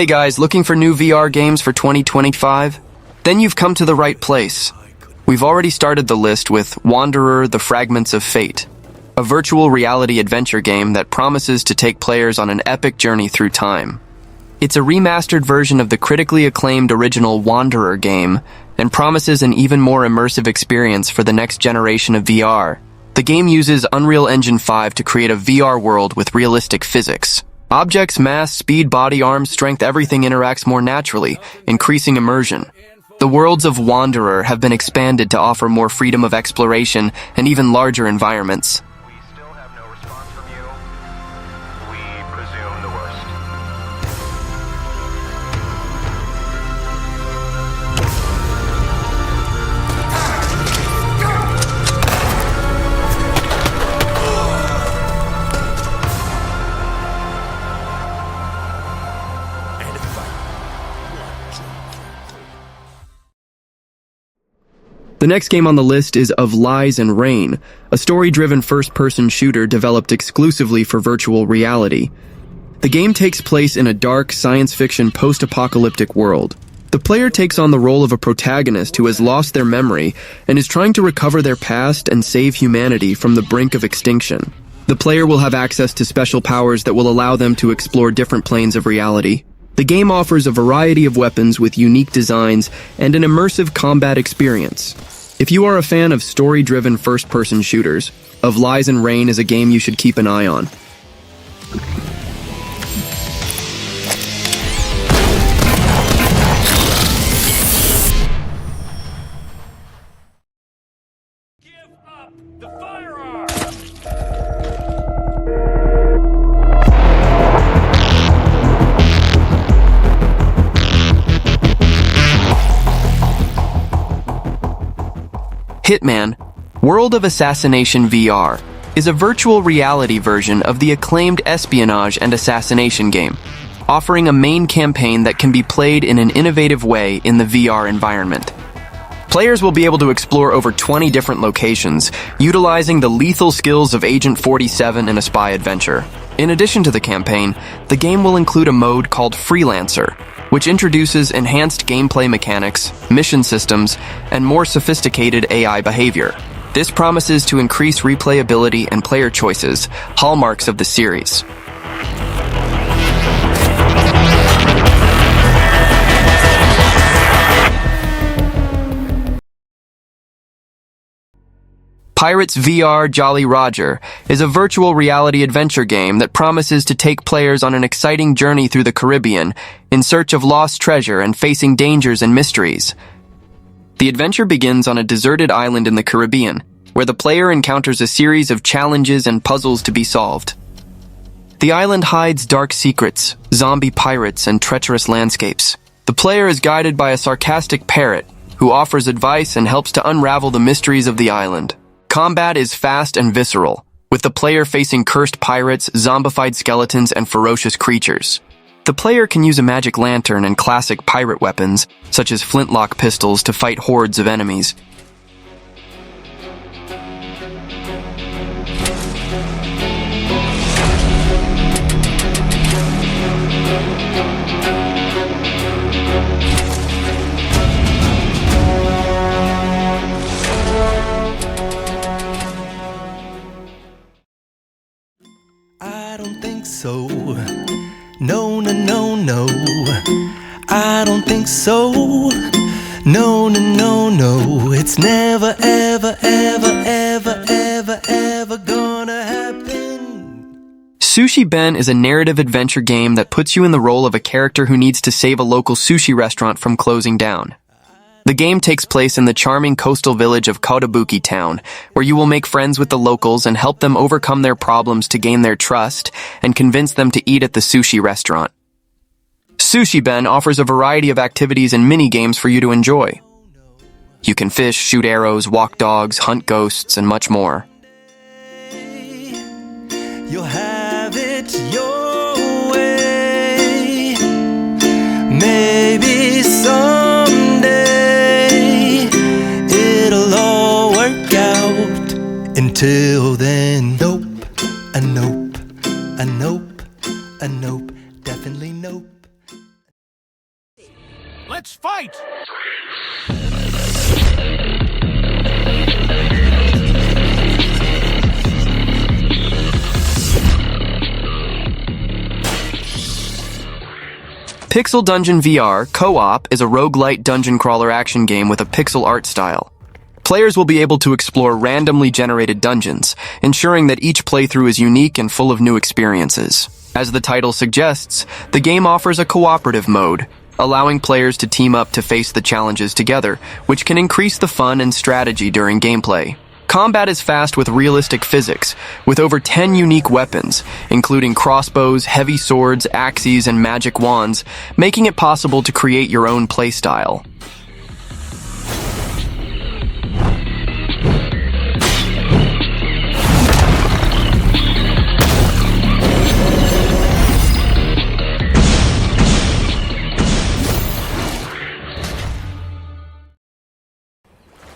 Hey guys, looking for new VR games for 2025? Then you've come to the right place. We've already started the list with Wanderer: The Fragments of Fate, a virtual reality adventure game that promises to take players on an epic journey through time. It's a remastered version of the critically acclaimed original Wanderer game and promises an even more immersive experience for the next generation of VR. The game uses Unreal Engine 5 to create a VR world with realistic physics. Objects, mass, speed, body, arms, strength, everything interacts more naturally, increasing immersion. The worlds of Wanderer have been expanded to offer more freedom of exploration and even larger environments. We still have no response from you. We presume the worst. The next game on the list is Of Lies and Rain, a story-driven first-person shooter developed exclusively for virtual reality. The game takes place in a dark, science-fiction post-apocalyptic world. The player takes on the role of a protagonist who has lost their memory and is trying to recover their past and save humanity from the brink of extinction. The player will have access to special powers that will allow them to explore different planes of reality. The game offers a variety of weapons with unique designs and an immersive combat experience. If you are a fan of story-driven first-person shooters, Of Lies and Rain is a game you should keep an eye on. Give up the firearm! Hitman: World of Assassination VR is a virtual reality version of the acclaimed espionage and assassination game, offering a main campaign that can be played in an innovative way in the VR environment. Players will be able to explore over 20 different locations, utilizing the lethal skills of Agent 47 in a spy adventure. In addition to the campaign, the game will include a mode called Freelancer, which introduces enhanced gameplay mechanics, mission systems, and more sophisticated AI behavior. This promises to increase replayability and player choices, hallmarks of the series. Pirates VR Jolly Roger is a virtual reality adventure game that promises to take players on an exciting journey through the Caribbean in search of lost treasure and facing dangers and mysteries. The adventure begins on a deserted island in the Caribbean, where the player encounters a series of challenges and puzzles to be solved. The island hides dark secrets, zombie pirates, and treacherous landscapes. The player is guided by a sarcastic parrot who offers advice and helps to unravel the mysteries of the island. Combat is fast and visceral, with the player facing cursed pirates, zombified skeletons, and ferocious creatures. The player can use a magic lantern and classic pirate weapons, such as flintlock pistols, to fight hordes of enemies. I don't think so. No, no, no, no. I don't think so. No, no, no, no. It's never, ever, ever, ever, ever, ever gonna happen. Sushi Ben is a narrative adventure game that puts you in the role of a character who needs to save a local sushi restaurant from closing down. The game takes place in the charming coastal village of Kotobuki Town, where you will make friends with the locals and help them overcome their problems to gain their trust and convince them to eat at the sushi restaurant. Sushi Ben offers a variety of activities and mini-games for you to enjoy. You can fish, shoot arrows, walk dogs, hunt ghosts, and much more. You'll have it your way. Maybe someday it'll all work out. Until then, nope, a nope, a nope, a nope, definitely nope. Let's fight! Pixel Dungeon VR Co-op is a roguelite dungeon crawler action game with a pixel art style. Players will be able to explore randomly generated dungeons, ensuring that each playthrough is unique and full of new experiences. As the title suggests, the game offers a cooperative mode, allowing players to team up to face the challenges together, which can increase the fun and strategy during gameplay. Combat is fast with realistic physics, with over 10 unique weapons, including crossbows, heavy swords, axes, and magic wands, making it possible to create your own playstyle.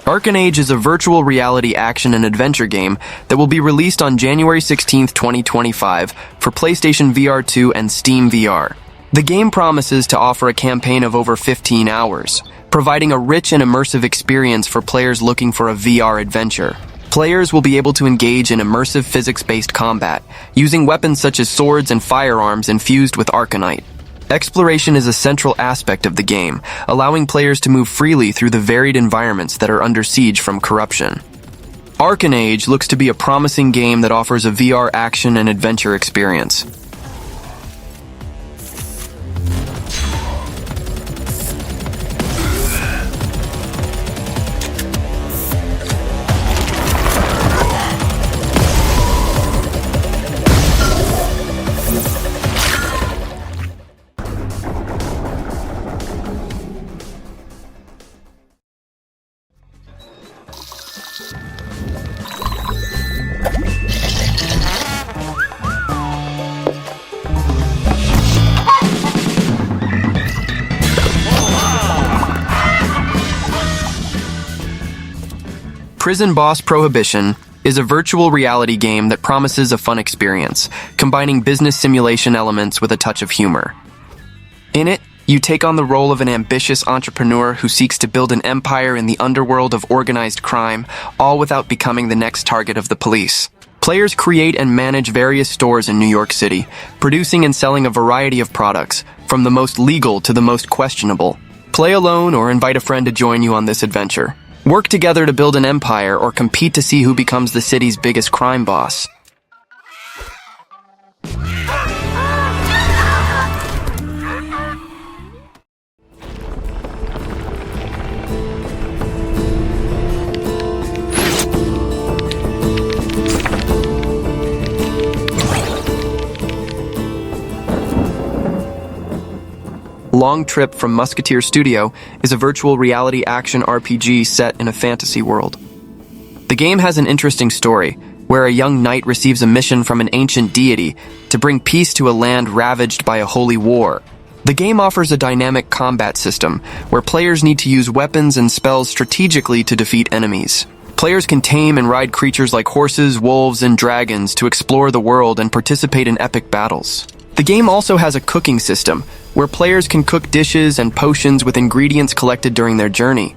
Arken Age is a virtual reality action and adventure game that will be released on January 16, 2025 for PlayStation VR 2 and Steam VR. The game promises to offer a campaign of over 15 hours, providing a rich and immersive experience for players looking for a VR adventure. Players will be able to engage in immersive physics-based combat, using weapons such as swords and firearms infused with Arcanite. Exploration is a central aspect of the game, allowing players to move freely through the varied environments that are under siege from corruption. Arken Age looks to be a promising game that offers a VR action and adventure experience. Prison Boss Prohibition is a virtual reality game that promises a fun experience, combining business simulation elements with a touch of humor. In it, you take on the role of an ambitious entrepreneur who seeks to build an empire in the underworld of organized crime, all without becoming the next target of the police. Players create and manage various stores in New York City, producing and selling a variety of products, from the most legal to the most questionable. Play alone or invite a friend to join you on this adventure. Work together to build an empire or compete to see who becomes the city's biggest crime boss. Long Trip from Musketeer Studio is a virtual reality action RPG set in a fantasy world. The game has an interesting story, where a young knight receives a mission from an ancient deity to bring peace to a land ravaged by a holy war. The game offers a dynamic combat system, where players need to use weapons and spells strategically to defeat enemies. Players can tame and ride creatures like horses, wolves, and dragons to explore the world and participate in epic battles. The game also has a cooking system, where players can cook dishes and potions with ingredients collected during their journey.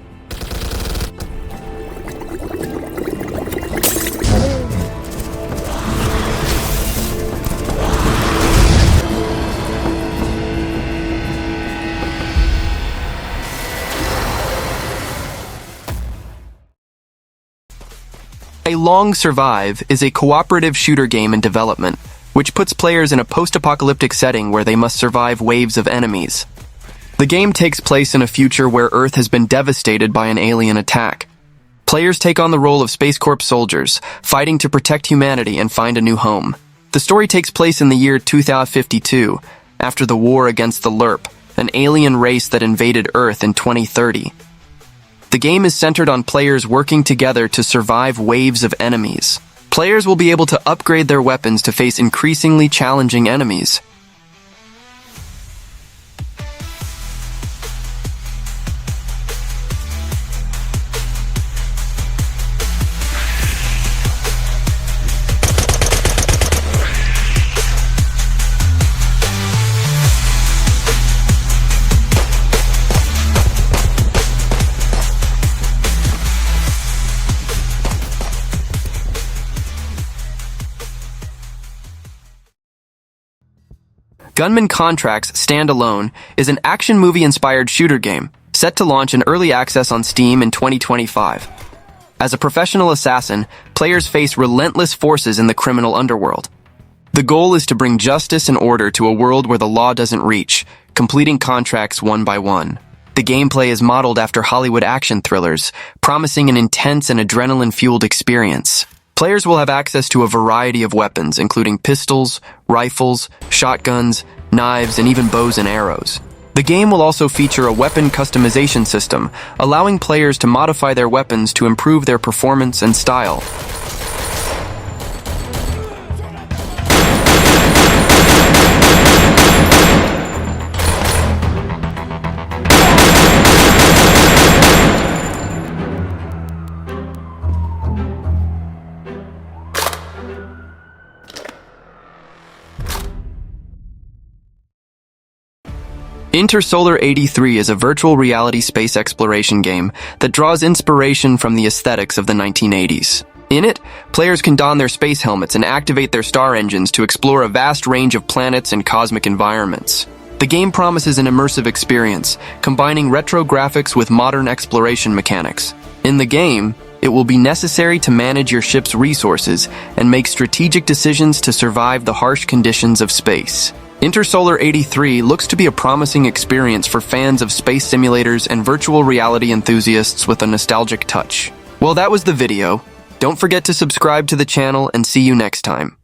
A Long Survive is a cooperative shooter game in development, which puts players in a post-apocalyptic setting where they must survive waves of enemies. The game takes place in a future where Earth has been devastated by an alien attack. Players take on the role of Space Corps soldiers, fighting to protect humanity and find a new home. The story takes place in the year 2052, after the war against the LURP, an alien race that invaded Earth in 2030. The game is centered on players working together to survive waves of enemies. Players will be able to upgrade their weapons to face increasingly challenging enemies. Gunman Contracts Standalone is an action movie-inspired shooter game set to launch in early access on Steam in 2025. As a professional assassin, players face relentless forces in the criminal underworld. The goal is to bring justice and order to a world where the law doesn't reach, completing contracts one by one. The gameplay is modeled after Hollywood action thrillers, promising an intense and adrenaline-fueled experience. Players will have access to a variety of weapons, including pistols, rifles, shotguns, knives, and even bows and arrows. The game will also feature a weapon customization system, allowing players to modify their weapons to improve their performance and style. Intersolar 83 is a virtual reality space exploration game that draws inspiration from the aesthetics of the 1980s. In it, players can don their space helmets and activate their star engines to explore a vast range of planets and cosmic environments. The game promises an immersive experience, combining retro graphics with modern exploration mechanics. In the game, it will be necessary to manage your ship's resources and make strategic decisions to survive the harsh conditions of space. Intersolar 83 looks to be a promising experience for fans of space simulators and virtual reality enthusiasts with a nostalgic touch. Well, that was the video. Don't forget to subscribe to the channel and see you next time.